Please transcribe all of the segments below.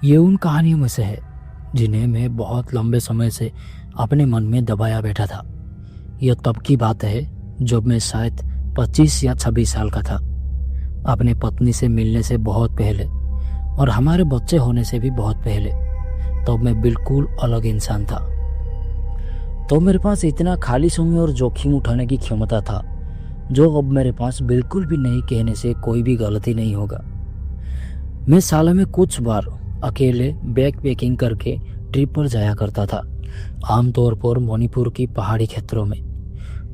ये उन कहानियों में से है जिन्हें मैं बहुत लंबे समय से अपने मन में दबाया बैठा था। यह तब की बात है जब मैं शायद 25 या 26 साल का था, अपनी पत्नी से मिलने से बहुत पहले और हमारे बच्चे होने से भी बहुत पहले। तब मैं बिल्कुल अलग इंसान था। तो मेरे पास इतना खाली समय और जोखिम उठाने की क्षमता था जो अब मेरे पास बिल्कुल भी नहीं कहने से कोई भी गलती नहीं होगा। मैं साल में कुछ बार अकेले बैग पैकिंग करके ट्रिप पर जाया करता था, आमतौर पर मणिपुर की पहाड़ी क्षेत्रों में।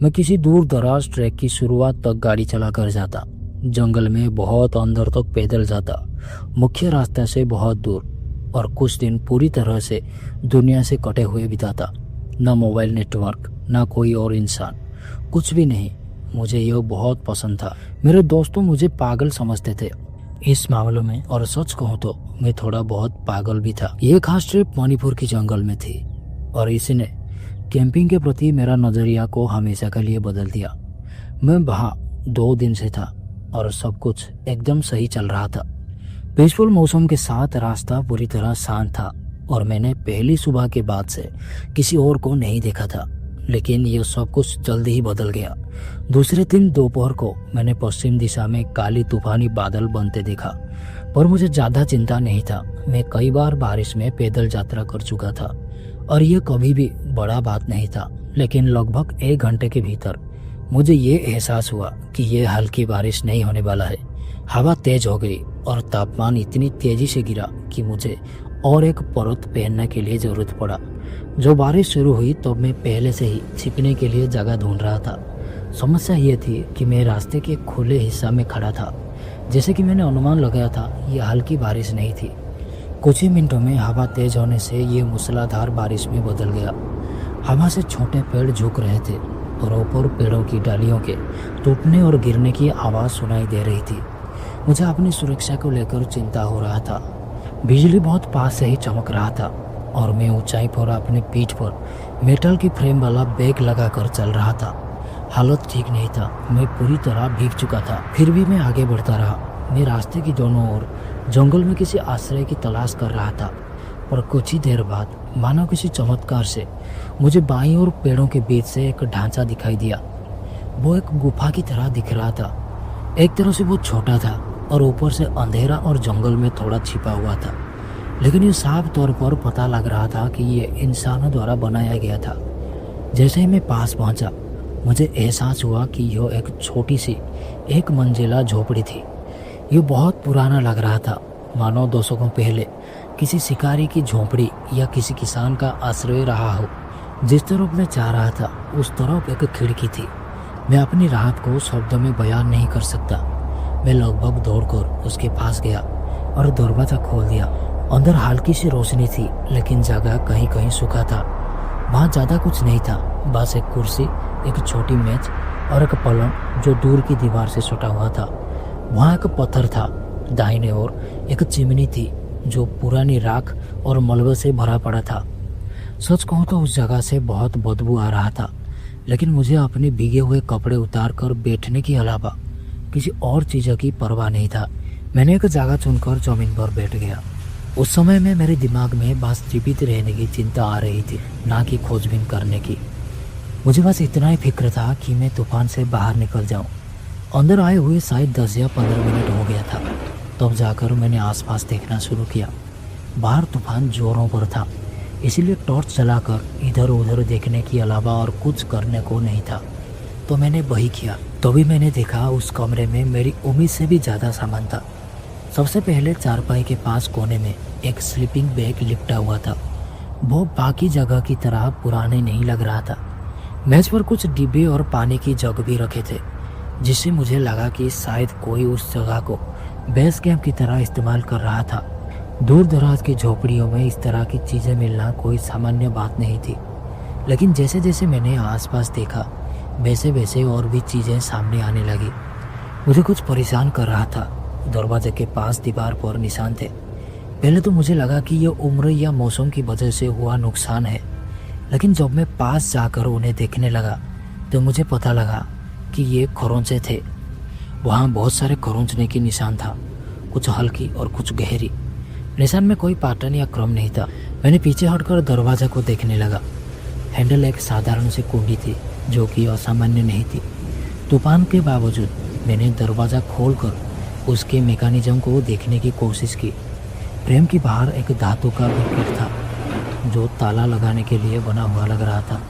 मैं किसी दूर दराज ट्रैक की शुरुआत तक गाड़ी चला कर जाता, जंगल में बहुत अंदर तक पैदल जाता, मुख्य रास्ते से बहुत दूर, और कुछ दिन पूरी तरह से दुनिया से कटे हुए बिताता। न मोबाइल नेटवर्क, न कोई और इंसान, कुछ भी नहीं। मुझे यह बहुत पसंद था। मेरे दोस्तों मुझे पागल समझते थे इस मामले में, और सच कहूँ तो मैं थोड़ा बहुत पागल भी था। ये खास ट्रिप मणिपुर की जंगल में थी और इसने कैंपिंग के प्रति मेरा नजरिया को हमेशा के लिए बदल दिया। मैं वहाँ 2 दिन से था और सब कुछ एकदम सही चल रहा था। पीसफुल मौसम के साथ रास्ता पूरी तरह शांत था और मैंने पहली सुबह के बाद से किसी और को नहीं देखा था। लेकिन यह सब कुछ जल्दी ही बदल गया। दूसरे दिन दोपहर को मैंने पश्चिम दिशा में काली तूफानी बादल बनते देखा, पर मुझे ज्यादा चिंता नहीं था। मैं कई बार बारिश में पैदल यात्रा कर चुका था और यह कभी भी बड़ा बात नहीं था। लेकिन लगभग 1 घंटे के भीतर मुझे ये एहसास हुआ कि यह हल्की बारिश नहीं होने वाला है। हवा तेज हो गई और तापमान इतनी तेजी से गिरा कि मुझे और एक परत पहनने के लिए जरूरत पड़ा। जो बारिश शुरू हुई तो मैं पहले से ही छिपने के लिए जगह ढूंढ रहा था। समस्या ये थी कि मैं रास्ते के खुले हिस्सा में खड़ा था। जैसे कि मैंने अनुमान लगाया था, यह हल्की बारिश नहीं थी। कुछ ही मिनटों में हवा तेज होने से ये मूसलाधार बारिश में बदल गया। हवा से छोटे पेड़ झुक रहे थे और ऊपर पेड़ों की डालियों के टूटने और गिरने की आवाज़ सुनाई दे रही थी। मुझे अपनी सुरक्षा को लेकर चिंता हो रहा था। बिजली बहुत पास से ही चमक रहा था और मैं ऊंचाई पर अपने पीठ पर मेटल की फ्रेम वाला बैग लगाकर चल रहा था। हालत ठीक नहीं था, मैं पूरी तरह भीग चुका था। फिर भी मैं आगे बढ़ता रहा। मैं रास्ते की दोनों ओर जंगल में किसी आश्रय की तलाश कर रहा था, पर कुछ ही देर बाद मानो किसी चमत्कार से मुझे बाईं ओर पेड़ों के बीच से एक ढांचा दिखाई दिया। वो एक गुफा की तरह दिख रहा था। एक तरह से वो छोटा था और ऊपर से अंधेरा और जंगल में थोड़ा छिपा हुआ था, लेकिन ये साफ तौर पर पता लग रहा था कि ये इंसानों द्वारा बनाया गया था। जैसे ही मैं पास पहुंचा, मुझे एहसास हुआ कि यह एक छोटी सी 1 मंजिला झोपड़ी थी। ये बहुत पुराना लग रहा था, मानो दशकों पहले किसी शिकारी की झोपड़ी या किसी किसान का आश्रय रहा हो। जिस तरफ मैं जा रहा था उस तरफ एक खिड़की थी। मैं अपनी राहत को शब्दों में बयान नहीं कर सकता। मैं लगभग दौड़कर उसके पास गया और दरवाजा खोल दिया। अंदर हल्की सी रोशनी थी, लेकिन जगह कहीं कहीं सूखा था। वहाँ ज़्यादा कुछ नहीं था, बस एक कुर्सी, एक छोटी मेज और एक पलंग जो दूर की दीवार से सटा हुआ था। वहाँ एक पत्थर था। दाहिने ओर एक चिमनी थी जो पुरानी राख और मलबे से भरा पड़ा था। सच कहूँ तो उस जगह से बहुत बदबू आ रहा था, लेकिन मुझे अपने भीगे हुए कपड़े उतार कर बैठने के अलावा किसी और चीज़ों की परवाह नहीं था। मैंने एक जगह चुनकर जमीन पर बैठ गया। उस समय में मेरे दिमाग में बस जीवित रहने की चिंता आ रही थी, ना कि खोजबीन करने की। मुझे बस इतना ही फिक्र था कि मैं तूफान से बाहर निकल जाऊं। अंदर आए हुए शायद 10 या 15 मिनट हो गया था। तब जाकर मैंने आसपास देखना शुरू किया। बाहर तूफान जोरों पर था, इसीलिए टॉर्च जलाकर इधर उधर देखने के अलावा और कुछ करने को नहीं था। तो मैंने वही किया। तभी मैंने देखा उस कमरे में मेरी उम्मीद से भी ज़्यादा सामान था। सबसे पहले चारपाई के पास कोने में एक स्लीपिंग बैग लिपटा हुआ था। वो बाकी जगह की तरह पुराने नहीं लग रहा था। मेज पर कुछ डिब्बे और पानी की जग भी रखे थे, जिससे मुझे लगा कि शायद कोई उस जगह को बेस कैंप की तरह इस्तेमाल कर रहा था। दूर दराज की झोपड़ियों में इस तरह की चीज़ें मिलना कोई सामान्य बात नहीं थी। लेकिन जैसे जैसे मैंने आसपास देखा, वैसे वैसे और भी चीज़ें सामने आने लगी। मुझे कुछ परेशान कर रहा था। दरवाजे के पास दीवार पर निशान थे। पहले तो मुझे लगा कि यह उम्र या मौसम की वजह से हुआ नुकसान है, लेकिन जब मैं पास जाकर उन्हें देखने लगा तो मुझे पता लगा कि ये खरोंचे थे। वहाँ बहुत सारे खरोंचने के निशान था, कुछ हल्की और कुछ गहरी। निशान में कोई पैटर्न या क्रम नहीं था। मैंने पीछे हटकर दरवाजा को देखने लगा। हैंडल एक साधारण सी कुंडी थी जो कि असामान्य नहीं थी। तूफान के बावजूद मैंने दरवाज़ा खोलकर उसके मैकेनिज्म को देखने की कोशिश की। फ्रेम के बाहर एक धातु का ब्रिकेट था जो ताला लगाने के लिए बना हुआ लग रहा था।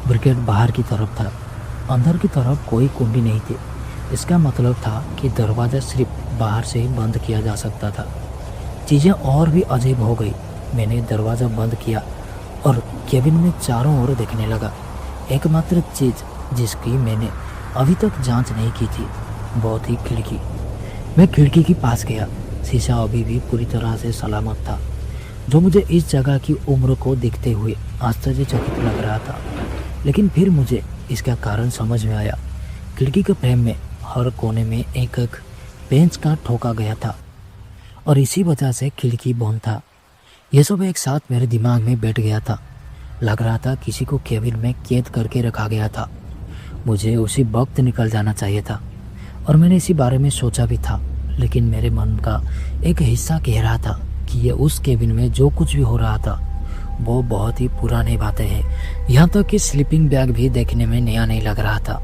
ब्रिकेट बाहर की तरफ था, अंदर की तरफ कोई कुंडी नहीं थी। इसका मतलब था कि दरवाज़ा सिर्फ बाहर से ही बंद किया जा सकता था। चीज़ें और भी अजीब हो गई। मैंने दरवाज़ा बंद किया और केबिन में चारों ओर देखने लगा। एकमात्र चीज़ जिसकी मैंने अभी तक जांच नहीं की थी वो थी खिड़की। मैं खिड़की के पास गया। शीशा अभी भी पूरी तरह से सलामत था, जो मुझे इस जगह की उम्र को देखते हुए आश्चर्यचकित लग रहा था। लेकिन फिर मुझे इसका कारण समझ में आया। खिड़की के फ्रेम में हर कोने में एक एक पेंच का ठोका गया था और इसी वजह से खिड़की बंद था। यह सब एक साथ मेरे दिमाग में बैठ गया था। लग रहा था किसी को केबिन में कैद करके रखा गया था। मुझे उसी वक्त निकल जाना चाहिए था और मैंने इसी बारे में सोचा भी था। लेकिन मेरे मन का एक हिस्सा कह रहा था कि ये उस केबिन में जो कुछ भी हो रहा था वो बहुत ही पुरानी बातें हैं। यहाँ तक कि स्लीपिंग बैग भी देखने में नया नहीं लग रहा था।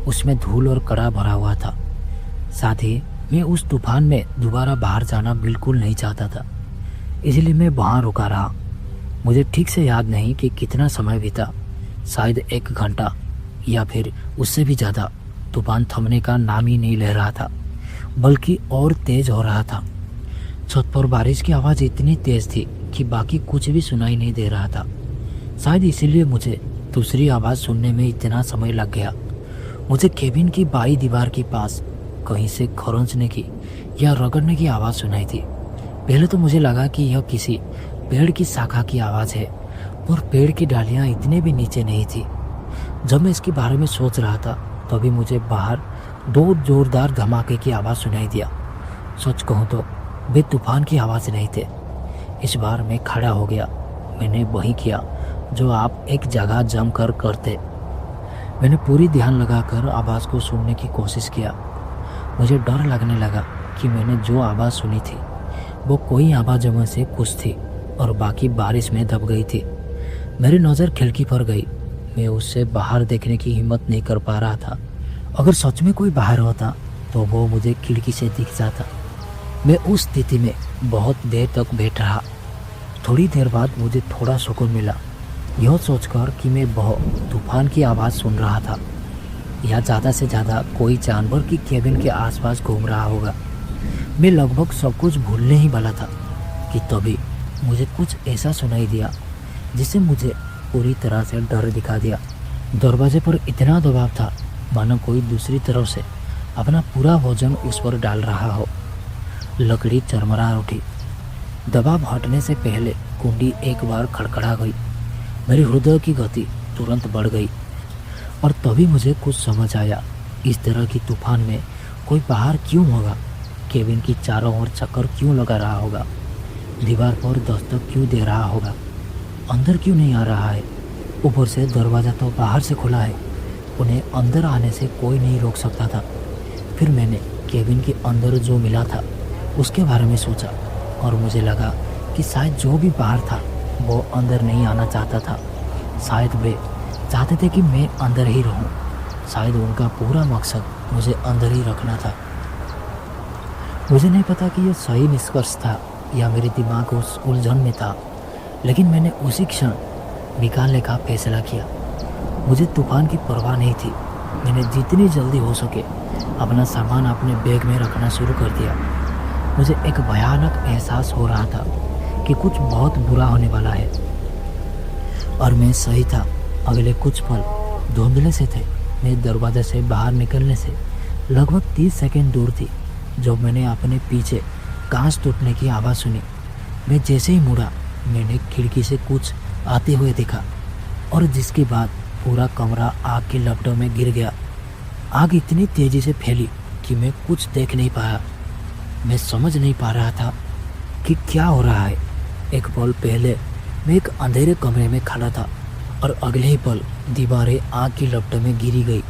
उसमें धूल और कड़ा भरा हुआ था। साथ ही मैं उस तूफान में दोबारा बाहर जाना बिल्कुल नहीं चाहता था, इसलिए मैं वहाँ रुका रहा। मुझे ठीक से याद नहीं कि कितना समय बीता, शायद 1 घंटा या फिर उससे भी ज़्यादा। तूफान थमने का नाम ही नहीं ले रहा था, बल्कि और तेज हो रहा था। छत पर बारिश की आवाज़ इतनी तेज थी कि बाकी कुछ भी सुनाई नहीं दे रहा था। शायद इसीलिए मुझे दूसरी आवाज़ सुनने में इतना समय लग गया। मुझे केबिन की बाई दीवार के पास कहीं से खरोंचने की या रगड़ने की आवाज़ सुनाई थी। पहले तो मुझे लगा कि यह किसी पेड़ की शाखा की आवाज़ है, पर पेड़ की डालियाँ इतने भी नीचे नहीं थी। जब मैं इसके बारे में सोच रहा था तभी मुझे बाहर 2 जोरदार धमाके की आवाज़ सुनाई दिया। सच कहूँ तो वे तूफान की आवाज़ नहीं थे। इस बार मैं खड़ा हो गया। मैंने वही किया जो आप एक जगह जम कर करते। मैंने पूरी ध्यान लगाकर आवाज़ को सुनने की कोशिश किया। मुझे डर लगने लगा कि मैंने जो आवाज़ सुनी थी वो कोई आवाज़ों में से कुछ थी और बाकी बारिश में दब गई थी। मेरी नज़र खिड़की पर गई। मैं उससे बाहर देखने की हिम्मत नहीं कर पा रहा था। अगर सच में कोई बाहर होता तो वो मुझे खिड़की से दिख जाता। मैं उस स्थिति में बहुत देर तक बैठ रहा। थोड़ी देर बाद मुझे थोड़ा सुकून मिला, यह सोचकर कि मैं बहुत तूफान की आवाज़ सुन रहा था या ज़्यादा से ज़्यादा कोई जानवर की केबिन के आसपास घूम रहा होगा। मैं लगभग सब कुछ भूलने ही वाला था कि तभी मुझे कुछ ऐसा सुनाई दिया जिससे मुझे पूरी तरह से डर दिखा दिया। दरवाजे पर इतना दबाव था मानो कोई दूसरी तरफ से अपना पूरा वजन उस पर डाल रहा हो। लकड़ी चरमरा उठी। दबाव हटने से पहले कुंडी एक बार खड़खड़ा गई। मेरे हृदय की गति तुरंत बढ़ गई और तभी मुझे कुछ समझ आया। इस तरह की तूफान में कोई बाहर क्यों होगा? केबिन की चारों ओर चक्कर क्यों लगा रहा होगा? दीवार पर दस्तक क्यों दे रहा होगा? अंदर क्यों नहीं आ रहा है? ऊपर से दरवाज़ा तो बाहर से खुला है, उन्हें अंदर आने से कोई नहीं रोक सकता था। फिर मैंने केबिन के अंदर जो मिला था उसके बारे में सोचा और मुझे लगा कि शायद जो भी बाहर था वो अंदर नहीं आना चाहता था। शायद वे चाहते थे कि मैं अंदर ही रहूं। शायद उनका पूरा मकसद मुझे अंदर ही रखना था। मुझे नहीं पता कि यह सही निष्कर्ष था या मेरे दिमाग उस उलझन में था, लेकिन मैंने उसी क्षण निकालने का फैसला किया। मुझे तूफान की परवाह नहीं थी। मैंने जितनी जल्दी हो सके अपना सामान अपने बैग में रखना शुरू कर दिया। मुझे एक भयानक एहसास हो रहा था कि कुछ बहुत बुरा होने वाला है और मैं सही था। अगले कुछ पल धुंधले से थे। मैं दरवाजे से बाहर निकलने से लगभग 30 सेकंड दूर थी जब मैंने अपने पीछे कांच टूटने की आवाज़ सुनी। मैं जैसे ही मुड़ा मैंने खिड़की से कुछ आते हुए देखा और जिसके बाद पूरा कमरा आग की लपटों में गिर गया। आग इतनी तेज़ी से फैली कि मैं कुछ देख नहीं पाया। मैं समझ नहीं पा रहा था कि क्या हो रहा है। एक पल पहले मैं एक अंधेरे कमरे में खड़ा था और अगले ही पल दीवारें आग की लपटों में गिरी गई।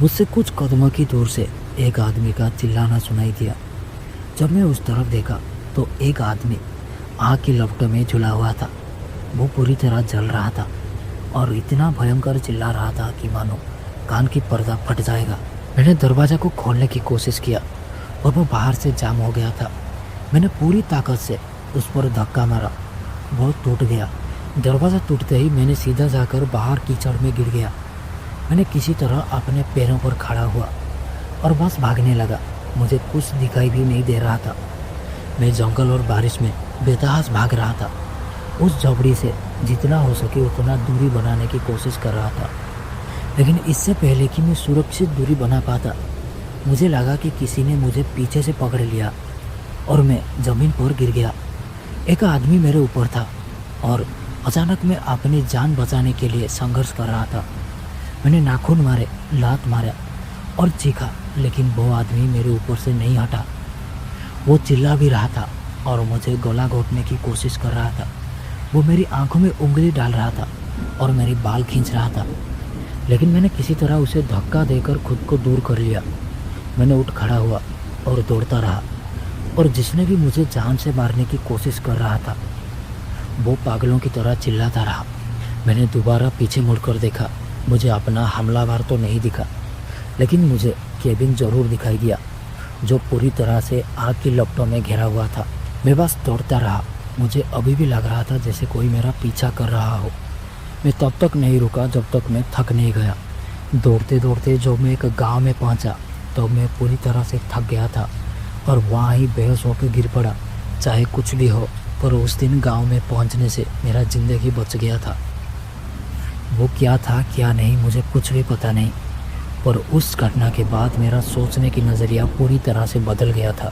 मुझसे कुछ कदमों की दूर से एक आदमी का चिल्लाना सुनाई दिया। जब मैं उस तरफ देखा तो एक आदमी आग की लपटों में झुला हुआ था। वो पूरी तरह जल रहा था और इतना भयंकर चिल्ला रहा था कि मानो कान की पर्दा फट जाएगा। मैंने दरवाज़ा को खोलने की कोशिश किया और वो बाहर से जाम हो गया था। मैंने पूरी ताकत से उस पर धक्का मारा, वो टूट गया। दरवाज़ा टूटते ही मैंने सीधा जाकर बाहर कीचड़ में गिर गया। मैंने किसी तरह अपने पैरों पर खड़ा हुआ और बस भागने लगा। मुझे कुछ दिखाई भी नहीं दे रहा था। मैं जंगल और बारिश में बेतहास भाग रहा था। उस झोपड़ी से जितना हो सके उतना दूरी बनाने की कोशिश कर रहा था, लेकिन इससे पहले कि मैं सुरक्षित दूरी बना पाता, मुझे लगा कि किसी ने मुझे पीछे से पकड़ लिया और मैं ज़मीन पर गिर गया। एक आदमी मेरे ऊपर था और अचानक मैं अपनी जान बचाने के लिए संघर्ष कर रहा था। मैंने नाखून मारे, लात मारा और चीखा, लेकिन वो आदमी मेरे ऊपर से नहीं हटा। वो चिल्ला भी रहा था और मुझे गला घोटने की कोशिश कर रहा था। वो मेरी आंखों में उंगली डाल रहा था और मेरी बाल खींच रहा था, लेकिन मैंने किसी तरह उसे धक्का देकर खुद को दूर कर लिया। मैंने उठ खड़ा हुआ और दौड़ता रहा, और जिसने भी मुझे जान से मारने की कोशिश कर रहा था वो पागलों की तरह चिल्लाता रहा। मैंने दोबारा पीछे मुड़कर देखा। मुझे अपना हमलावर तो नहीं दिखा, लेकिन मुझे केबिन ज़रूर दिखाई दिया, जो पूरी तरह से आग की लपटों में घिरा हुआ था। मैं बस दौड़ता रहा। मुझे अभी भी लग रहा था जैसे कोई मेरा पीछा कर रहा हो। मैं तब तक नहीं रुका जब तक मैं थक नहीं गया। दौड़ते दौड़ते जब मैं एक गांव में पहुंचा तो मैं पूरी तरह से थक गया था और वहाँ ही बेहोश होकर गिर पड़ा। चाहे कुछ भी हो, पर उस दिन गांव में पहुंचने से मेरा ज़िंदगी बच गया था। वो क्या था क्या नहीं मुझे कुछ भी पता नहीं, पर उस घटना के बाद मेरा सोचने की नज़रिया पूरी तरह से बदल गया था।